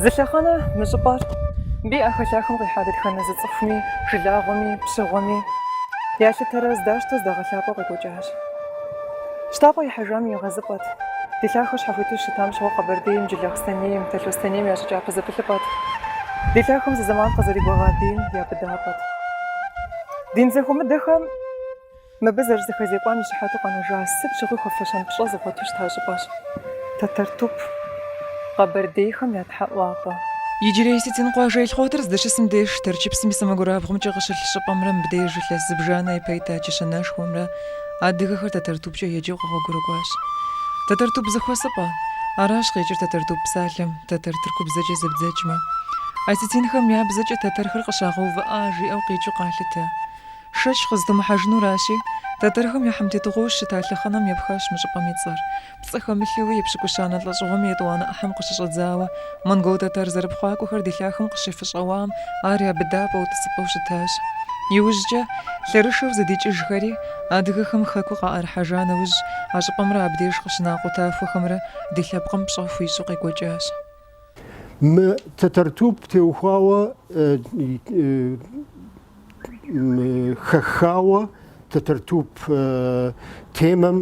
Зылъэхъанэ мыщӏыпӏэр биӏэ хэлъахэм къихьа дэтхэнэ зы цӏыхуми, жылагъуэми, пщыгъуэми ялъытэрэ здаштэ здагъэлъапӏэу къекӏуэкӏащ. Щтафӏэ ихьэжам игъэзыпӏэт. Ди лъахэу щхьэхуиту щытам щыгъуэ Къэбэрдейм, Джылахъстэнейм, Талъостэнейм ящӏыкӏа фызэпылъыпӏэт. Ди лъахэм зы зэман къызэригуэгъа бийм я быдапӏэт. Ди нзэхуэмыдэхэм мыбы зэрызэхэзекӏуам и щыхьэту къэнэжа сыт щыгъуи хуэфэщэн пщӏэ зыгъуэту щыта щӏыпӏэщ. Татартуп Къэбэрдейхэм я тхьэӏуапӏэ. Иджырей сытин къуажэ илъхъуатыр здэщысым деж тэрчыпсым и сэмэгурабгъумкӏэ къыщылъ щӏыпӏэмрэ мыбдеж илъэс зыбжанэ и пэйтачэ шэнэшхуэмрэ адыгэхэр татартупкӏэ еджэу къэгъуэгурыкӏуащ. Татартуп зыхуэсыпӏэ. Аращ къекӏыр татартуп псалъэм, татар тыркубзэкӏэ зэбдзэкӏмэ. А сытинхэм я бзэкӏэ татархэр къыщагъэувыӏа жиӏэу къикӏыу къалъытэ. Шэч къыздумыхьэжынуращи, татархэм я хьэмтетыгъуэу щыта лъэхъэнэм епхащ мы щӏыпӏэм и цӏэр. Пцӏы хэмылъууи епщыкӏущанэ лӏэщӏыгъуэм етӏуанэ ӏыхьэм къыщыщӏэдзауэ монгол-татар зэрыпхъуакӏуэхэр ди лъахэм къыщифыщӏэуам ар я быдапӏэу тӏысыпӏэу щытащ. Иужькӏэ лъэрышэу зэдикӏыжхэри адыгэхэм хэкуу къаӏэрыхьэжа нэужь а щӏыпӏэмрэ абдеж къыщына къутахуэхэмрэ ди лъэпкъым пщӏэ хуищӏу къекӏуэкӏащ. Мы татартуп теухуауэ хэхауэ татартуп темэм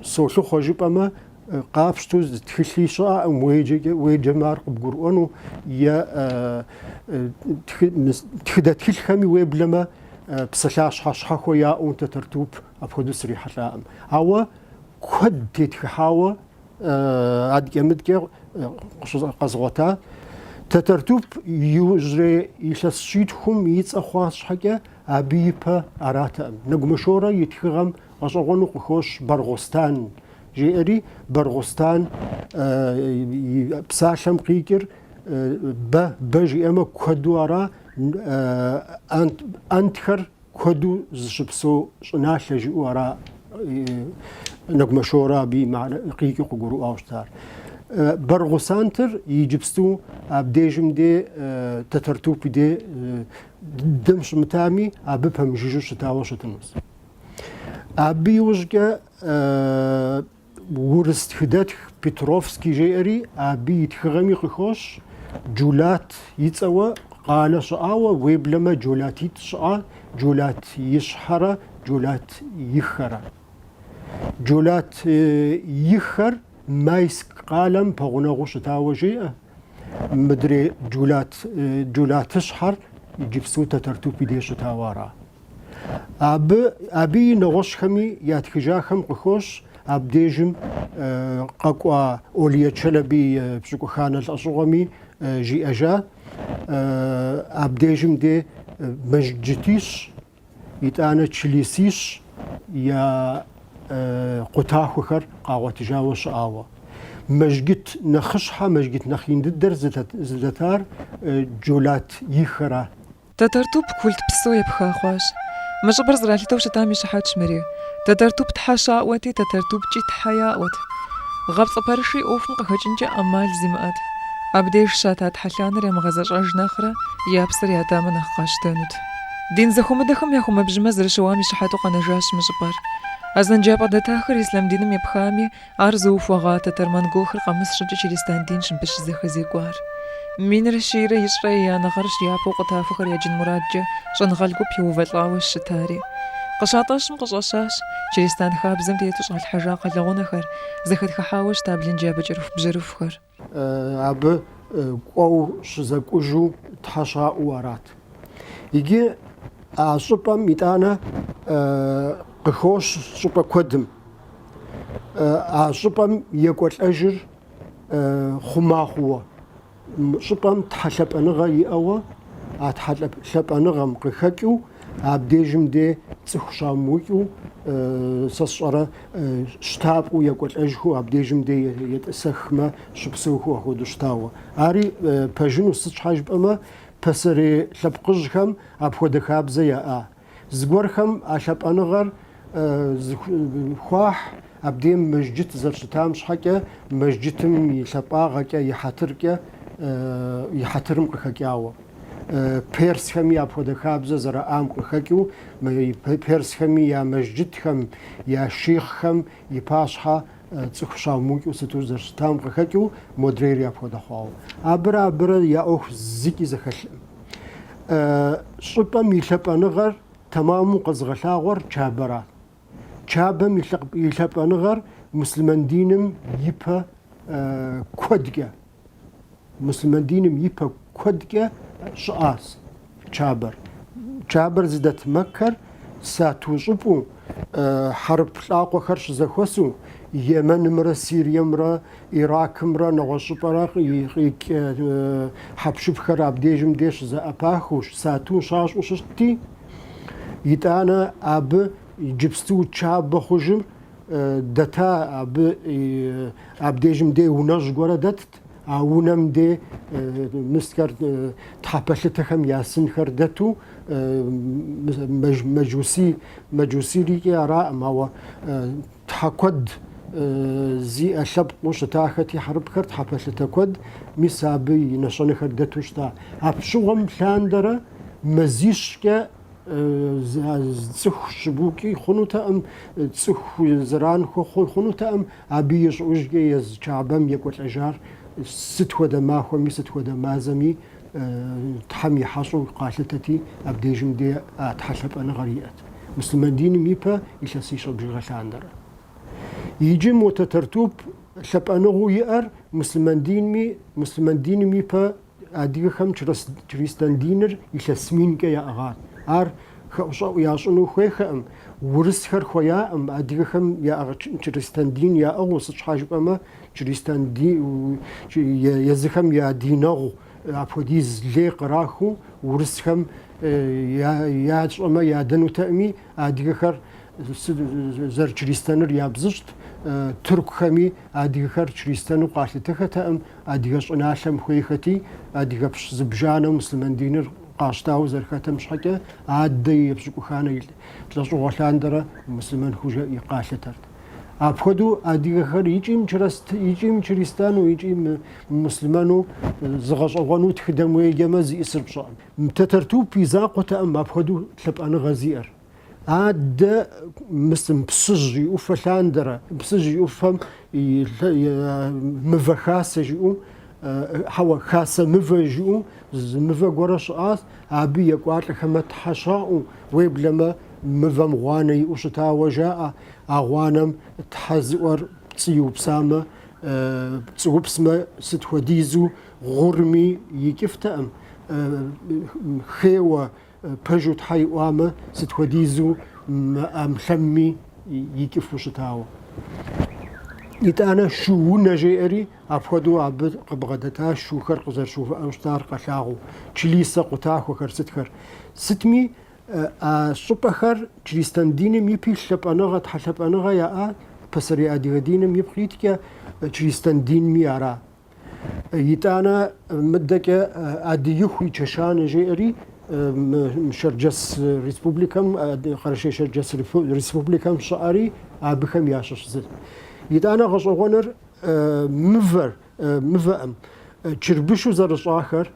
солъыхъуэ жыпӏэмэ къапщту тхылъи щыӏэкъым уеджэмэ ар къыбгурыӏуэну е тхыдэ тхылъхэми уеблэмэ псалъащхьэ щхьэхуэ яӏэу татартуп апхуэдэу срихьэлӏакъым. Ауэ куэд тетхыхьауэ адкӏэ-мыдкӏэ къэзгъуэта. Татартуп иужьрей илъэс щитхум и цӏэ хъуа щхьэкӏэ абы ипэ аратэкъым. Нэгумэшорэ и тхыгъэм гъэщӏэгъуэну къыхощ Баргъустан жиӏэри, Баргъустан псалъэм къикӏыр бэ жиӏэмэ куэду ара, ӏэнтхэр куэду зыщыпсэу щӏыналъэ жиӏэу ара нэгумэшорэ абы къикӏыу къыгурыӏуауэ щытар. Баргъусантыр иджыпсту абдежым де татартуп де дым щымытами абы пэмыжыжьэу щытауэ щытынущ. Абы иужькӏэ урыс тхыдэтх Петровский жиӏэри абы и тхыгъэми къыхощ Джулат и цӏэуэ къалэ щыӏауэ уеблэмэ Джулатитӏ щыӏа, Джулат ищхьэрэ, Джулат ихэрэ. Джулат ихэр Майск къалэм пэгъунэгъуу щытауэ жеӏэ. Мыдрей Джулатыщхьэр иджыпсту татартуп и деж щытауэ ара. Абы и нэгъуэщӏхэми я тхыжахэм къыхощ абдежым къэкӏуа Олие Челэби пщыкӏуханэ лӏэщӏыгъуэми жиӏэжа. Абдежым де Мэжджытищ, итӏанэ Чилисищ я къутахуэхэр къагъуэтыжауэ щыӏауэ. Мэжгыт нэхъыщхьэ, мэжгыт нэхъ ин дыдэр зыдэтар Джулат ихэра. Татартуп культ псо епха хъуащ. Мы щӏыпӏэр зэралъытэу щытам и щыхьэтщ мэри. Татартуп тхьэ щаӏуэти, татартупкӏи тхьэ яӏуэт. Гъэпцӏэ пэрыши ӏуэхум къыхэкӏынкӏэ ӏэмал зимыӏэт. Абдеж щата тхьэлъанэр ямыгъэзэщӏэж нэхърэ я псыр ятамэ нэхъ къащтэнут. Ди нзэхуэмыдэхэм яхуэмэбжьымэ зэрыщыуам и щыхьэту къэнэжащ мы щӏыпӏэр. А зэнджапӏэ дэтахэр ислам диным епхами, ар зыухуэгъа татар-монголхэр къэмыс щӏыкӏэ Чилистан дин щымпӏыщ зэхэзекӏуар. Минрэ щийрэ ищӏрэ я нэгъэр япэу къутахуэхэр я джын мурадкӏэ щӏэныгъэл гуп иувэлӏауэ щытари. Къыщатӏэщым къыщӏэщащ Чилистан хабзэм тету щӏэлъхьэжа къалэгъунэхэр, зэхэтхыхьауэ щыта блынджабэ бжьэрыхухэр. Абы кӏуэу щызэкӏужу тхьэ щаӏэу арат. Иджы а щӏыпӏэм итӏанэ къыхощ щӏыпӏэ куэдым. А щӏыпӏэм екӏуэлӏэжыр хъумахуэ. Щӏыпӏэм тхьэлъэпӏэныгъэ иӏэуэ, а тхьэлъэпӏэныгъэм къыхэкӏыу абдежым де цӏыху щамыукӏыу сэ сщӏэрэ щтапӏэу екӏуэлӏэжхэу абдежым де етӏысэхмэ щыпсэуху апхуэдэу щытауэ. Ари пэжыну сыт щхьа жыпӏэмэ, пасэрей лъэпкъыжьхэм апхуэдэ хабзэ яӏа. Зыгуэрхэм а лъэпӏэныгъэр хуахь абдейм мэжджыт зэрыщытам щхьэкӏэ мэжджытым и лъэпӏагъэкӏэ и хьэтырым къыхэкӏауэ. Персхэми апхуэдэ хабзэ зэраӏам къыхэкӏыу, персхэми я мэжджытхэм, я шейххэм и пащхьэ цохшаумук усатузер там хакю модерия подахау абра я ох зики захал шупа милапаныгар тамаму казгалагор чабара чаба милапаныгар مسلمان دينم يبا كودجا مسلمان دينم يبا كودجا شاس شابر زدت مكر ساتوجبو حرب لاقو خرش زخوسو يمن مرا سوريا مرا عراق مرا نغش براق يخيك حبشب خراب ديجم ديش زا اباخوش ساتو شاش وشتي يتانا اب جبستو شاب خوجم دتا اب ديجم دي ونج غورا دت ونم دي مسكر تحبلتهم ياسن خردتو مجوسي ريكي راء ما هو تحقد زي أشبط مش تاختي حرب خرد حبلت كود مسابي نشان خردتو شتا أبشوهم ثاندرة مزيشك تسخ شبوكي خنوتا أم تسخ زران خنوتا أم أبيش وجي يز شعبم يقول أجار ست ودا ما خمي ست ودا ما زمي تحمي حصو قاتلتي أبديجم دي أتحسب أنا غريئات مسلمان دين ميبا يشاسيش بجغشاندر يجي متترتوب شب أنا هو يأر مسلمان دين ميبا أديك خم تريستان دينر يشاسمين كيا أغاد أر خوشا ياشنو خويخم ورس خر خويا أم أديك خم يا تريستان دين يا أغوص حاجب أما تريستان دي يزخم يا ديناغو أبوديز لي قراخو ورسخم يا أما يا دنو تأمي أديخر زر تريستانر يابزشت ترك خمي أديخر تريستانو قاتلتها تأم أديخش ناشم خويختي أديخش زبجانا مسلمان دينر قاشتاو زر ختم شحكة عادي يبشكو خانة تلاشو غلاندرة مسلمان خوجا يقاشتر أبخدو أديخر يجيم تريستان ويجيم مسلمانو زغش أغانو تخدمو يجمز يسر بشان متترتو بيزاقو تأم أبخدو تلب أنا غزير عاد مسلم بسجي وفلاندرة بسجي وفهم مفخاسة جيو حوا خاصة مفجيو مفقورش آس أبي يقوات لخمت حشاو ويبلما مفهم غاني وشتا وجاء أغوانم تحزور تسيو بسامة تسيو بسمة ستوديزو غرمي يكفتأم خيوة بجو تحي وامة ستوديزو مخمي يكفو شتاو يتانا شو نجيري أفقدو عبد قبغدتا شو خرق زر شو أمشتار قشاغو تشليسا قطاخ وخر ستخر ستمي الصبحر تريستان دينم يبي شب أنغا تحسب أنغا يا بسري أدي دينم يبغيتك تريستان دين ميارا يتانا مدك أدي يخوي تشان جيري شرجس ريسبوبليكم خرشي شرجس ريسبوبليكم شعري أبخم ياشش زل يتانا غشغونر مفهم تشربشو زرش آخر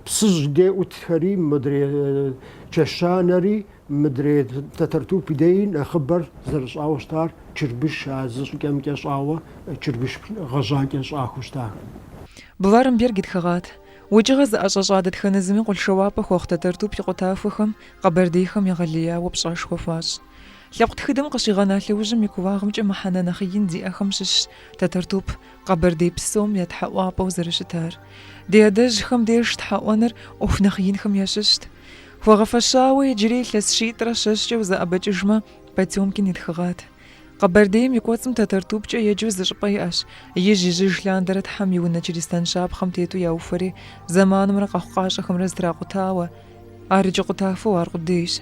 بسج دي وتخري مدري تشانري مدري تترتو بدين خبر زرش آوشتار تشربش عزش كم كاش آوا تشربش غجا كاش آخوشتار بوارم بيرجد خغات وجغز أشجعت خنزمي قل شوابه وقت ترتو بقطافهم قبرديهم يغليا وبشاش خفاش لقد خدم قشيغانا لوجم يكواغم جمع حنا نخيين دي أخمشش تترتوب قبردي بسوم يتحقوا بوزرشتار دي أدج خم ديش تحقونر وف نخيين خم يششت وغفشاوي جري لسشيت رششت وزا أبججما باتيوم كين يتخغات قبرديم يكواتم تترتوب جا يجوز جباياش يجي جيجلان درت حمي ونجريستان شاب خمتيتو يوفري زمان مرق أخقاش خمرز تراقو تاوى أرجع قطافو أرقديش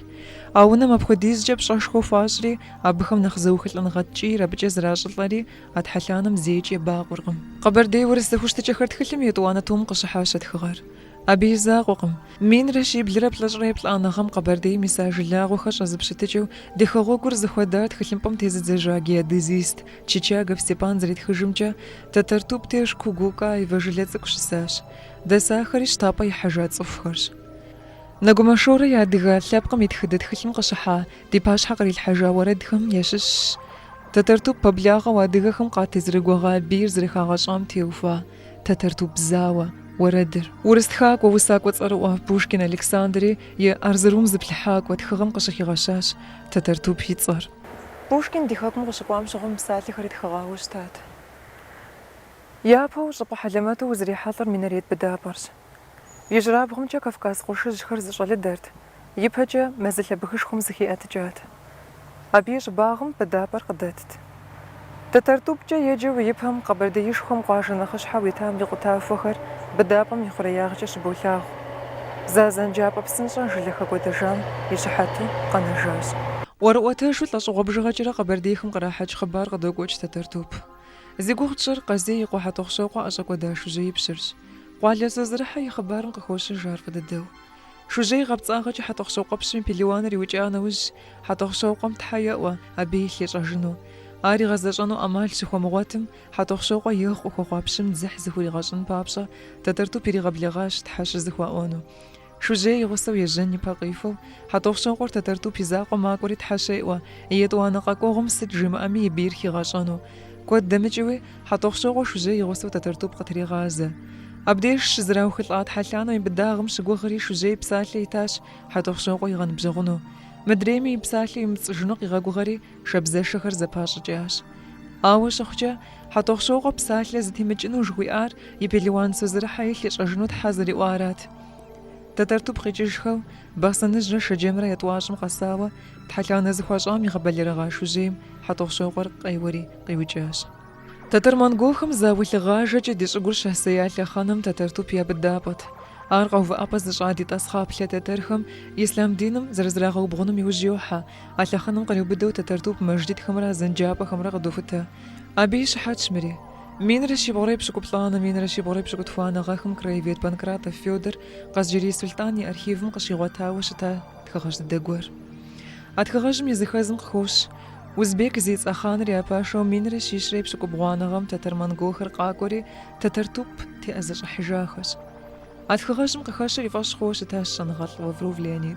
أونا ما بخديز جاب شاشخو فاشري أبخم نخزوخ لنغتشي ربجز راجلاري أتحلانم زيجي باقورغم قبردي ورسدخوش تجخرت خلم يتوانا توم قشحاشة خغار أبي زاقوقم مين رشي بلرب لجريب لأنغم قبردي مساج لاغو خش أزبشتجو دخغو كرز خودات خلم بم تيزت زجاجيا ديزيست تشيچاغ في سيبان زريت خجمجا تترتوب تيش كوغوكا يفجلت زكشساش دساخري شتابا يحاجات صفخرش نقومشورة يا دغا لابقم يتخدد خلم قشحا دي باش حقري الحاجة وردهم يشش تترتوب ببلاغة وادغخم قاتزرقوغا بير زرخاغا شام تيوفا تترتوب زاوة وردر ورستخاك ووساك وتصروا بوشكين ألكسندري أرزروم زبلحاك وتخغم قشخي غشاش تترتوب هيتصر بوشكين ديخاكم غشقوام شغم بساتي خريد خغاوش تات يابو شبا حلماتو وزري حاطر من ريد بدابرش يجرابهم جا كفكاس قوشج خرز شغل درد يبهجا مازل بخش خمس خيات جات أبيش باغم بدابر قدتت تترتوب جا يجي ويبهم قبر ديش خم قاشنا خش حويتام لقطا فخر بدابم يخرياغ شبولاغ زازن جاب بسنشان جلخا قدجام يشحاتو قنجاج ورؤوته شو تلاش غبجغا جرا قبر ديخم قراحاج خبار قدوقوش تترتوب زيقوخ تشر قزي يقوحا تخشوقا أشاق وداشو جاي بشرش قواليا زرحا يخبارن قخوش جار فددو شو جاي غبطاغا جي حتخشوقا بشرين بليوان ريوجانا وج حتخشوقا متحيا أبي ليجاجنو آري غزاجانو أمال شخوا مواتم حتخشوقا يخ وخوا بشم زح زخوري غاجن بابشا تترتو بيري غبليغاش تحاش زخوا أونو شو جاي غصو يجني باقيفو حتخشوقا تترتو بيزاقو ماكوري تحاشيوا يدوانا قاقوغم ستجيم أمي بيرخي غاجانو كود دمجوي حتخشوقا شو جاي غصو تترتو بقتري غازة أبديش زراو خلقات حلانو يبداغم شقو غري شو جاي بسالي تاش حتخشوقا يغن بجغنو مدريمي بسالي متسجنوق يغاقو غري شبزا شخر زباش جاش آوش أخجا حتخشوقا بسالي زتي مجنو جويار يبليوان سوزرحا يخيش أجنود حازري وارات تترتو بخيجيشخو باسنجرا شجمرا يتواجم قساوة تحلان زخواجام يغبالي رغاشو جيم حتخشوقا قيوري قيوجاش تتر منقوخم زاوي لغاجة جديش أقول شهسيات لخانم تترتو بيا بالدابط أرقو فأبز جادي تسخاب تترخم إسلام دينم زرزراغو بغنم يوجيوحا أتلخانم قليو بدو تترتو بمجدد خمرا زنجابة خمرا غدوفتا أبي شحات شمري مين رشي بغري بشكو بطلانا مين رشي بغري بشكو تفانا غاخم كريفيت بانكراتا فيودر قصجري سلطاني أرخيفم قشيغوتا وشتا تخغش دقور أتخغش ميزخازم قخوش وزبيك زيت أخان رياباشو مين رشي شريب شكو بغانغم تتر منقوخر قاقوري تترتوب تأزج حجاخش أتخغشم قخاشر يفاش خوش تاشن غط وفروف ليانيد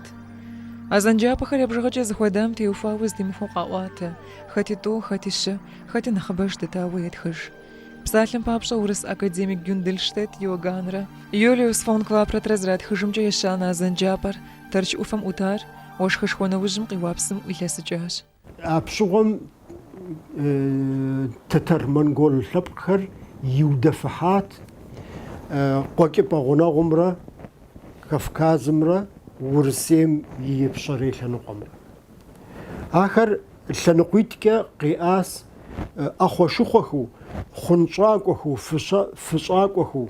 أزنجاب خريب رغجة زخودام تيوفاوز دي مفوق أواتا خاتي تو خاتي شا خاتي نخباش دتاوي يتخج بسالم بابشا ورس أكاديميك جوندلشتت يوغانرا يوليوس فون كوابرات رزرات خجمجا يشانا أزنجابر ترش أفم أتار وش خشخونا وجم قوابسم إلا سجاش أبشغم تتر منقول لبخر يودفحات قوكي باغونا غمرة كفكاز مرة ورسيم يبشري لنقمرة آخر لنقويتك قياس أخو شخوخو خنشاكوخو فشاكوخو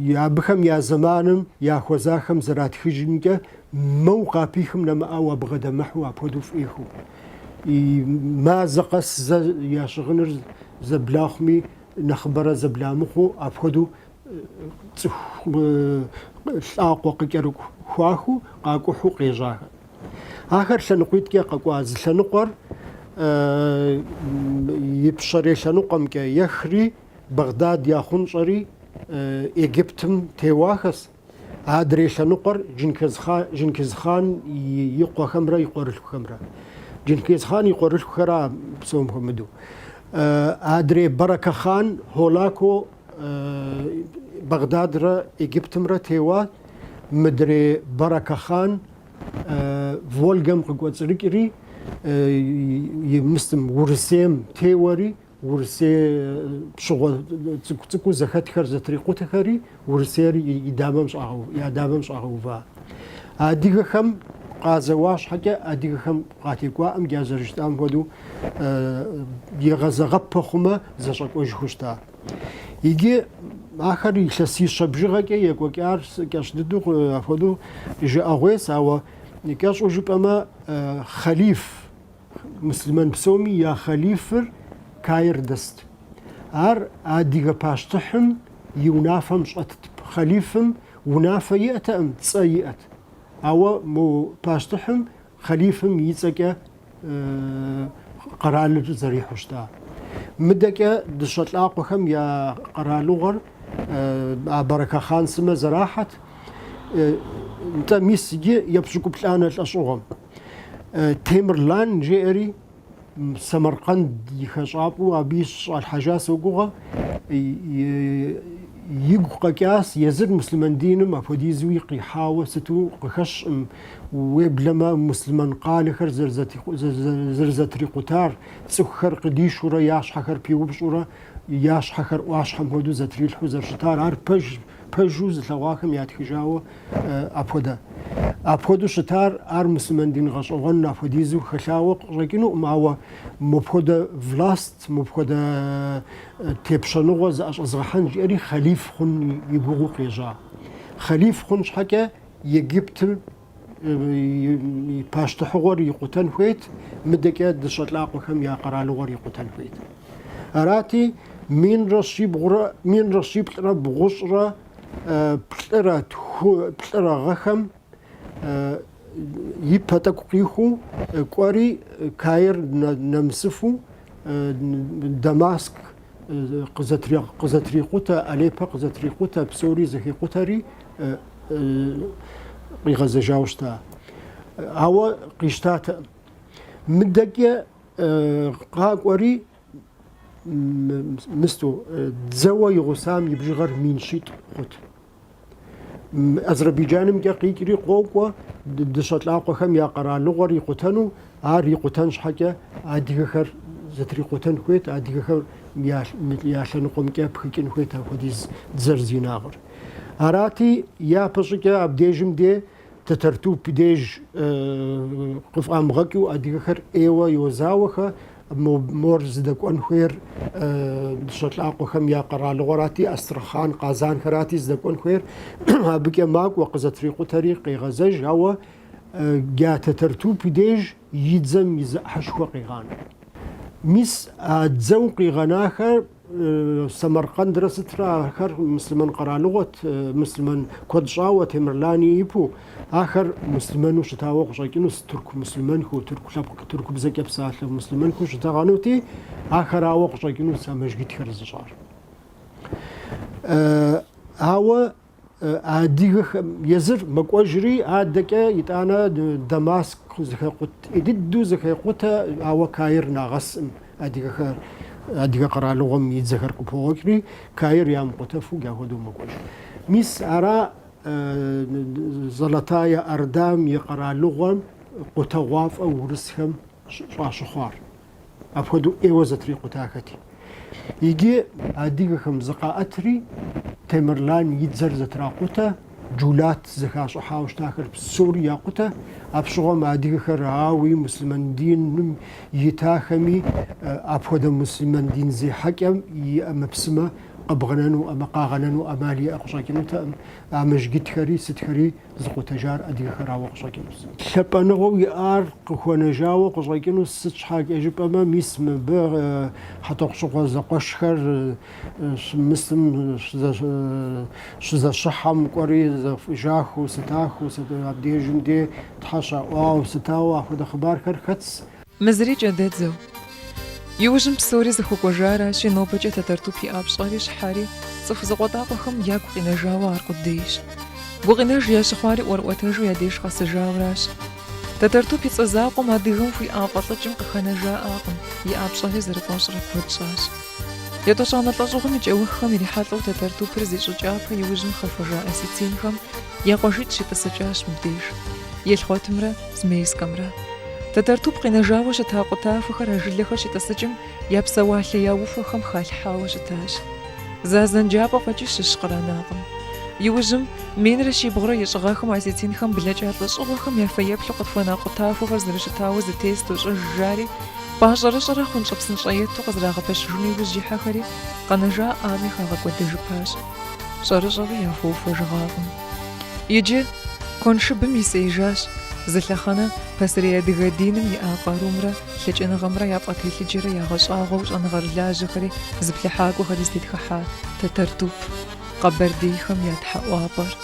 يا بخم يا زمانم يا خوزاخم زرات خجنك موقع بيخم لما أوا بغدا محو أبودو فيخو ما زقس يا شغنر زبلاخمي نخبر زبلامخو أبودو ساقو قيرو خواخو قاكو حو قيجاها آخر شنقويتك قاكواز شنقر يبشري شنقم يخري بغداد يا خنشري إيجيبتم تيواخس أدري شنقر جنكيز خان يقوى خمرة يقور الخمرة جنكيز خان يقور الخمرة بسوم محمدو أدري بركة خان هولاكو بغداد را إيجيبتم را تيوا مدري بركة خان فولغم قوتسريكري يمستم ورسيم تيوري ورسي شغل تكو زخات خرز طريقو تخري ورسيري يداممش اهو يداممش اهو فا اديغ خم قازواش حاجه اديغ خم قاتيقوا ام جازرشتام ودو يغزغب خما زشقوج خوشتا يجي اخر يشسي شبجغه يكوكار كاشددو افودو جي اغويس او نكاش وجبما خليف مسلمان بسومي يا خليفر كاير دست ار اديغا باشتحم يونافم شطت خليفم ونافا يأتم تصيئت او مو باشتحم خليفم يتسكا قرال زريح وشتا مدكا دشت لاقوخم يا قرالوغر بركة خان سما زراحت انت ميسجي يبشكو بلانا الاشوغم تيمرلان جيري سمرقند يخشابو أبيش الحاجات سوقوها يقو قياس يزر مسلمان دينم أفوديزوي قيحاوة ستو قخش وبلما مسلمان قال خر زرزتري قطار سخر قديش ورا ياش حخر بيوبش ورا ياش حخر واش حم هدو زتري الحوزر شتار عار بجوز لواكم ياتخجاوة أبودو شتار عار مسلمان دين غشوغن أفوديزو خلاوة رجينو معوا مبخدا فلاست مبخدا تبشنوغ زغحن جري خليف خن يبغو قيجا خليف خن شحكة يجيبت باشت حوار يقتن فيت مدكة دشت لاقو خم يا قرالوغر يقتن فيت أراتي من رشيب رب غشرة بلرا غخم يبتك قيخو كوري كاير نمسفو دماسك قزتري قوتا أليبا قزتري قوتا بسوري زكي قوتاري قيغز جاوشتا هوا قيشتات مدقيا قاقوري مستو تزوى يغسام يبجغر مين شيت قوت أذربيجان مجاقيكري قوقوا دشت لاقو خم يا قرا لغر يقتنو عار يقتن شحكة عاديخر زتري قتن خويت عاديخر ياشن قوم كاب خكين خويت هوديز زرزيناغر أراتي يا بشكا عبديجم دي تترتو بديج قف أمغكيو عاديخر إيوا يوزاوخا مورز دكون خير دشت لاقو خم يا قرا لغراتي أسترخان قازان خراتي زدكون خير بكي ماك وقزت ريقو طريقي غزج هوا جا تترتو بديج يتزم يزحشوا قيغان مس اتزو قيغان آخر سمرقند رسترا آخر مسلمان قرا لغت مسلمان كودشاوة تمرلاني يبو آخر مسلمان وشتاوق شاكينوس ترك مسلمان خو ترك بزكي بساعة مسلمان خو شتاغانوتي آخر آوق شاكينوس مجديد خرزشار هوا عاديخ يزر مقوجري عادك يتانا دماسك زخيقوت إددو زخيقوتا هوا كاير ناغسم عاديخ قرا لغم يتزخر كبوغري كاير يام قطفو يهودو مقوجري ميس أرا زلطايا أردام يقرا لغم قطواف أو رسهم شاشخوار أفهدو إيوزتري قطاكتي يجي عاديخم زقاءتري تمرلان يتزر زتراقوتا جولات زخاش حاوش تاخر بسوريا قوتا أبشغم عاديخر راوي مسلمان دين يتاخمي أبهد مسلمان دين زي حكم يأمبسمه أبغنانو أمقاغنانو أمالي أقشاكينو أمجد خري ستخري زقو تجار أدي خراو أقشاكينو شبانغو يار قخوانا جاو أقشاكينو ستشحاك أجيب أما ميسم بغ حتى قشقوا زقوشخر مسلم شزا شحم قوري جاخو ستاخو ستابدي جمدي تحاشا واو ستاو أخذ خبار خر خدس مزريج أدات زو يوجم بسوري زخو قجارة شي نوبجة تترتوبي أبشغالي شحاري صف زغوطاقهم ياكو قينا جاوار قديش بوغينا جيا شخواري ورقوتاجو يديش خاص جاوراش تترتوبي تزاقو ما ديغم في آفاطلجم قخانا جاءاقم يأبشغالي زرقوش ركوتشاش يتوشانا تلجوهم يجوخهم يريحاتلو تترتوب رزي شجابها يوجم خفجاء أسيتينهم ياقوشيت شي تسجاش مبديش يلخوتمرا زميس كامرا تترتوب قينا جاوة شتاقوتا فخر هجلخر شتسجم يابسوالي ياوفخم خالحاوة شتاش زازن جابا قجيش ششقراناقم يوجم مين رشي بغرا يشغاخم عزيزينخم بلاجات لشغوخم يافياب لقطفانا قطا فخر زرشتاوة زتيستو جاري باشر شرا خون شبسن شايتو قزراغ باشروني وجيحا خري قانا جاء آمي خاغا قد جباش شرا يافوفو جغاغم يجي كون شبم يسيجاش زلخانة بسرية دغدينم يأقارومرا لجأنا غمرا يابقى لجيرا يغشاغو وجأنا غرلاج خري زبلحاقو خري زديد خحا تترتوب قبر ديخم يتحق وابر